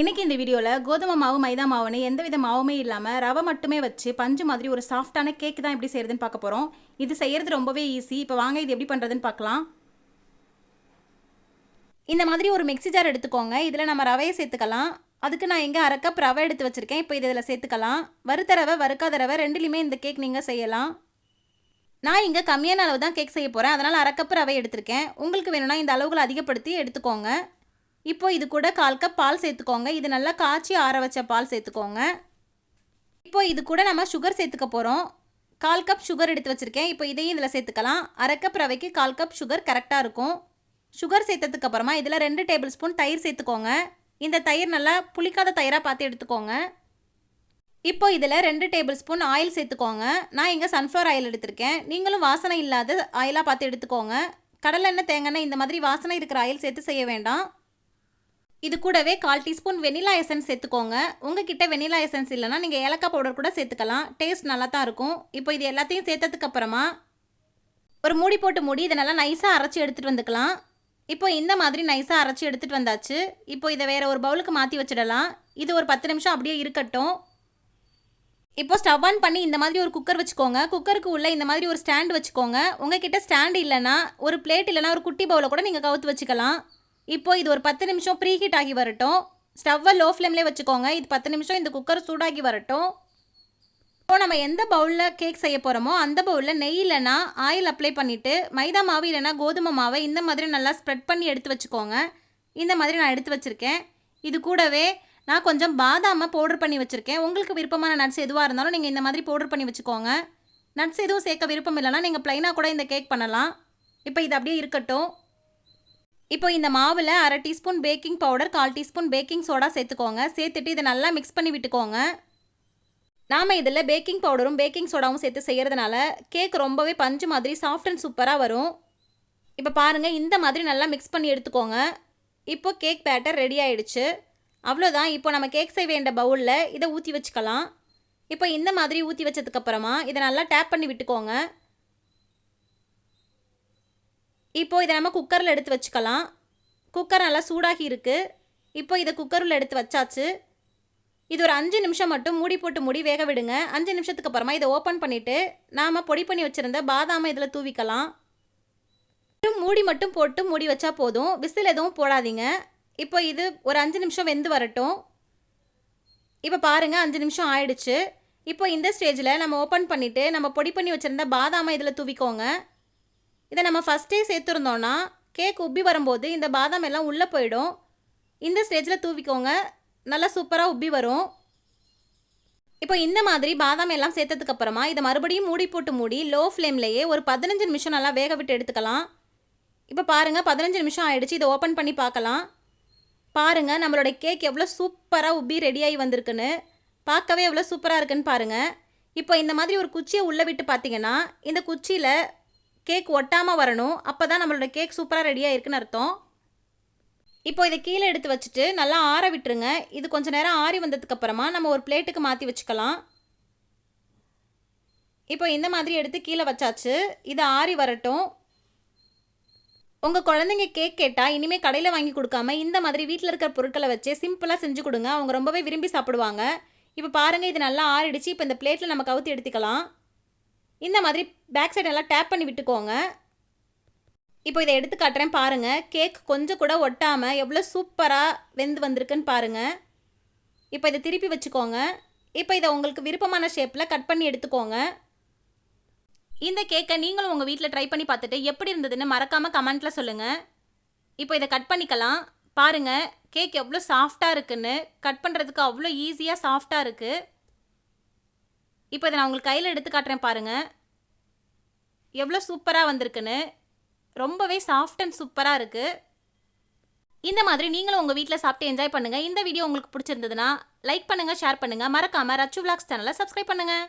இன்னைக்கு இந்த வீடியோவில் கோதுமை மாவு மைதா மாவுன்னு எந்தவித மாவுமே இல்லாமல் ரவை மட்டுமே வச்சு பஞ்சு மாதிரி ஒரு சாஃப்டான கேக் தான் எப்படி செய்யறதுன்னு பார்க்க போகிறோம். இது செய்யறது ரொம்பவே ஈஸி. இப்போ வாங்க இது எப்படி பண்ணுறதுன்னு பார்க்கலாம். இந்த மாதிரி ஒரு மிக்ஸி ஜார் எடுத்துக்கோங்க. இதில் நம்ம ரவையை சேர்த்துக்கலாம். அதுக்கு நான் இங்கே 1/2 கப் ரவை எடுத்து வச்சுருக்கேன். இப்போ இதில் சேர்த்துக்கலாம். வறுத்த ரவை வறுக்காத ரவை ரெண்டுலேயுமே இந்த கேக் நீங்கள் செய்யலாம். நான் இங்கே கம்மியான அளவு தான் கேக் செய்ய போகிறேன். அதனால் 1/2 கப் ரவை எடுத்திருக்கேன். உங்களுக்கு வேணும்னா இந்த அளவுகளை அதிகப்படுத்தி எடுத்துக்கோங்க. இப்போ இது கூட 1/4 கப் பால் சேர்த்துக்கோங்க. இது நல்லா காய்ச்சி ஆற வச்ச பால் சேர்த்துக்கோங்க. இப்போ இது கூட நம்ம சுகர் சேர்த்துக்க போகிறோம். 1/4 கப் சுகர் எடுத்து வச்சுருக்கேன். இப்போ இதையும் இதில் சேர்த்துக்கலாம். 1/2 கப் ரவைக்கு 1/4 கப் சுகர் கரெக்டாக இருக்கும். சுகர் சேர்த்ததுக்கு அப்புறமா இதில் 2 டேபிள் ஸ்பூன் தயிர் சேர்த்துக்கோங்க. இந்த தயிர் நல்லா புளிக்காத தயிராக பார்த்து எடுத்துக்கோங்க. இப்போ இதில் 2 டேபிள் ஸ்பூன் ஆயில் சேர்த்துக்கோங்க. நான் இங்கே சன்ஃப்ளவர் ஆயில் எடுத்திருக்கேன். நீங்களும் வாசனை இல்லாத ஆயிலாக பார்த்து எடுத்துக்கோங்க. கடலெண்ணெய் தேங்காய் இந்த மாதிரி வாசனை இருக்கிற ஆயில் சேர்த்து செய்ய வேண்டாம். இது கூடவே 1/4 டீஸ்பூன் வெனிலா எசன்ஸ் சேர்த்துக்கோங்க. உங்ககிட்ட வெனிலா எசன்ஸ் இல்லைனா நீங்கள் ஏலக்காய் பவுடர் கூட சேர்த்துக்கலாம். டேஸ்ட் நல்லா தான் இருக்கும். இப்போ இது எல்லாத்தையும் சேர்த்ததுக்கு அப்புறமா ஒரு மூடி போட்டு மூடி இதை நல்லா நைஸாக அரைச்சி எடுத்துகிட்டு வந்துக்கலாம். இப்போ இந்த மாதிரி நைஸாக அரைச்சி எடுத்துகிட்டு வந்தாச்சு. இப்போ இதை வேறு ஒரு பவுலுக்கு மாற்றி வச்சிடலாம். இது ஒரு 10 நிமிஷம் அப்படியே இருக்கட்டும். இப்போ ஸ்டவ் ஆன் பண்ணி இந்த மாதிரி ஒரு குக்கர் வச்சுக்கோங்க. குக்கருக்கு உள்ளே இந்த மாதிரி ஒரு ஸ்டாண்ட் வச்சுக்கோங்க. உங்ககிட்ட ஸ்டாண்ட் இல்லைனா ஒரு பிளேட் இல்லைனா ஒரு குட்டி பவுலை கூட நீங்கள் கவுத்து வச்சுக்கலாம். இப்போ இது ஒரு 10 நிமிஷம் ப்ரீ ஹீட் ஆகி வரட்டும். ஸ்டவ்வை லோ ஃப்ளேம்லேயே வச்சுக்கோங்க. இது 10 நிமிஷம் இந்த குக்கர் சூடாகி வரட்டும். இப்போ நம்ம எந்த பவுலில் கேக் செய்ய போகிறோமோ அந்த பவுலில் நெய் இல்லைனா ஆயில் அப்ளை பண்ணிவிட்டு மைதா மாவு இல்லைனா கோதுமை மாவை இந்த மாதிரி நல்லா ஸ்ப்ரெட் பண்ணி எடுத்து வச்சுக்கோங்க. இந்த மாதிரி நான் எடுத்து வச்சுருக்கேன். இது கூடவே நான் கொஞ்சம் பாதாமை பவுடர் பண்ணி வச்சுருக்கேன். உங்களுக்கு விருப்பமான நட்ஸ் எதுவாக இருந்தாலும் நீங்கள் இந்த மாதிரி பவுடர் பண்ணி வச்சுக்கோங்க. நட்ஸ் எதுவும் சேர்க்க விருப்பம் இல்லைனா நீங்கள் ப்ளைனாக கூட இந்த கேக் பண்ணலாம். இப்போ இது அப்படியே இருக்கட்டும். இப்போ இந்த மாவில் 1/2 teaspoon baking powder 1/4 teaspoon baking soda சேர்த்துக்கோங்க. சேர்த்துட்டு இதை நல்லா மிக்ஸ் பண்ணி விட்டுக்கோங்க. நாம் இதில் பேக்கிங் பவுடரும் பேக்கிங் சோடாவும் சேர்த்து செய்கிறதுனால கேக் ரொம்பவே பஞ்சு மாதிரி சாஃப்ட் அண்ட் சூப்பராக வரும். இப்போ பாருங்கள், இந்த மாதிரி நல்லா மிக்ஸ் பண்ணி எடுத்துக்கோங்க. இப்போ கேக் பேட்டர் ரெடி ஆகிடுச்சு. அவ்வளோதான். இப்போ நம்ம கேக் செய்ய வேண்டிய பவுலில் இதை ஊற்றி வச்சுக்கலாம். இப்போ இந்த மாதிரி ஊற்றி வச்சதுக்கப்புறமா இதை நல்லா டேப் பண்ணி விட்டுக்கோங்க. இப்போ இதை நம்ம குக்கரில் எடுத்து வச்சுக்கலாம். குக்கர் நல்லா சூடாகி இருக்குது. இப்போ இதை குக்கரில் எடுத்து வச்சாச்சு. இது ஒரு 5 நிமிஷம் மட்டும் மூடி போட்டு மூடி வேக விடுங்க. 5 நிமிஷத்துக்கு அப்புறமா இதை ஓப்பன் பண்ணிவிட்டு நாம் பொடி பண்ணி வச்சுருந்த பாதாமை இதில் தூவிக்கலாம். மூடி மட்டும் போட்டு மூடி வச்சா போதும். விசில் எதுவும் போடாதீங்க. இப்போ இது ஒரு 5 நிமிஷம் வெந்து வரட்டும். இப்போ பாருங்கள், 5 நிமிஷம் ஆயிடுச்சு. இப்போ இந்த ஸ்டேஜில் நம்ம ஓப்பன் பண்ணிவிட்டு நம்ம பொடி பண்ணி வச்சுருந்த பாதாமை இதில் தூவிக்கோங்க. இதை நம்ம ஃபஸ்ட்டே சேர்த்துருந்தோன்னா கேக் உப்பி வரும்போது இந்த பாதாம் எல்லாம் உள்ளே போயிடும். இந்த ஸ்டேஜில் தூவிக்கோங்க. நல்லா சூப்பராக உப்பி வரும். இப்போ இந்த மாதிரி பாதாம் எல்லாம் சேர்த்ததுக்கப்புறமா இதை மறுபடியும் மூடி போட்டு மூடி லோ ஃப்ளேம்லேயே ஒரு 15 நிமிஷம் நல்லா வேக விட்டு எடுத்துக்கலாம். இப்போ பாருங்கள், 15 நிமிஷம் ஆகிடுச்சு. இதை ஓப்பன் பண்ணி பார்க்கலாம். பாருங்கள், நம்மளோட கேக் எவ்வளோ சூப்பராக உப்பி ரெடியாகி வந்திருக்குன்னு. பார்க்கவே எவ்வளோ சூப்பராக இருக்குன்னு பாருங்கள். இப்போ இந்த மாதிரி ஒரு குச்சியை உள்ளே விட்டு பார்த்தீங்கன்னா இந்த குச்சியில் கேக் ஒட்டாமல் வரணும். அப்போ தான் நம்மளோட கேக் சூப்பராக ரெடியாக இருக்குன்னு அர்த்தம். இப்போ இதை கீழே எடுத்து வச்சுட்டு நல்லா ஆற விட்டுருங்க. இது கொஞ்சம் நேரம் ஆறி வந்ததுக்கப்புறமா நம்ம ஒரு பிளேட்டுக்கு மாற்றி வச்சுக்கலாம். இப்போ இந்த மாதிரி எடுத்து கீழே வச்சாச்சு. இது ஆறி வரட்டும். உங்கள் குழந்தைங்க கேக் கேட்டால் இனிமேல் கடையில் வாங்கி கொடுக்காம இந்த மாதிரி வீட்டில் இருக்கிற பொருட்களை வச்சு சிம்பிளாக செஞ்சு கொடுங்க. அவங்க ரொம்பவே விரும்பி சாப்பிடுவாங்க. இப்போ பாருங்கள், இது நல்லா ஆறிடுச்சு. இப்போ இந்த பிளேட்டில் நம்ம கவுத்தி எடுத்துக்கலாம். இந்த மாதிரி பேக் சைடு நல்லா டேப் பண்ணி விட்டுக்கோங்க. இப்போ இதை எடுத்து காட்டுறேன் பாருங்கள். கேக் கொஞ்சம் கூட ஒட்டாமல் எவ்வளோ சூப்பராக வெந்து வந்திருக்குன்னு பாருங்கள். இப்போ இதை திருப்பி வச்சுக்கோங்க. இப்போ இதை உங்களுக்கு விருப்பமான ஷேப்பில் கட் பண்ணி எடுத்துக்கோங்க. இந்த கேக்கை நீங்களும் உங்கள் வீட்டில் ட்ரை பண்ணி பார்த்துட்டு எப்படி இருந்ததுன்னு மறக்காமல் கமெண்ட்டில் சொல்லுங்கள். இப்போ இதை கட் பண்ணிக்கலாம். பாருங்கள், கேக் எவ்வளோ சாஃப்டாக இருக்குன்னு. கட் பண்ணுறதுக்கு அவ்வளோ ஈஸியாக சாஃப்டாக இருக்குது. இப்போ இதை நான் உங்களுக்கு கையில் எடுத்து காட்டுறேன் பாருங்கள், எவ்வளோ சூப்பராக வந்திருக்குன்னு. ரொம்பவே சாஃப்ட் அண்ட் சூப்பராக இருக்குது. இந்த மாதிரி நீங்களும் உங்கள் வீட்டில் சாப்பிட்டு என்ஜாய் பண்ணுங்கள். இந்த வீடியோ உங்களுக்கு பிடிச்சிருந்ததுன்னா லைக் பண்ணுங்கள், ஷேர் பண்ணுங்கள். மறக்காமல் ரச்சு விலாக்ஸ் சேனலை சப்ஸ்கிரைப் பண்ணுங்கள்.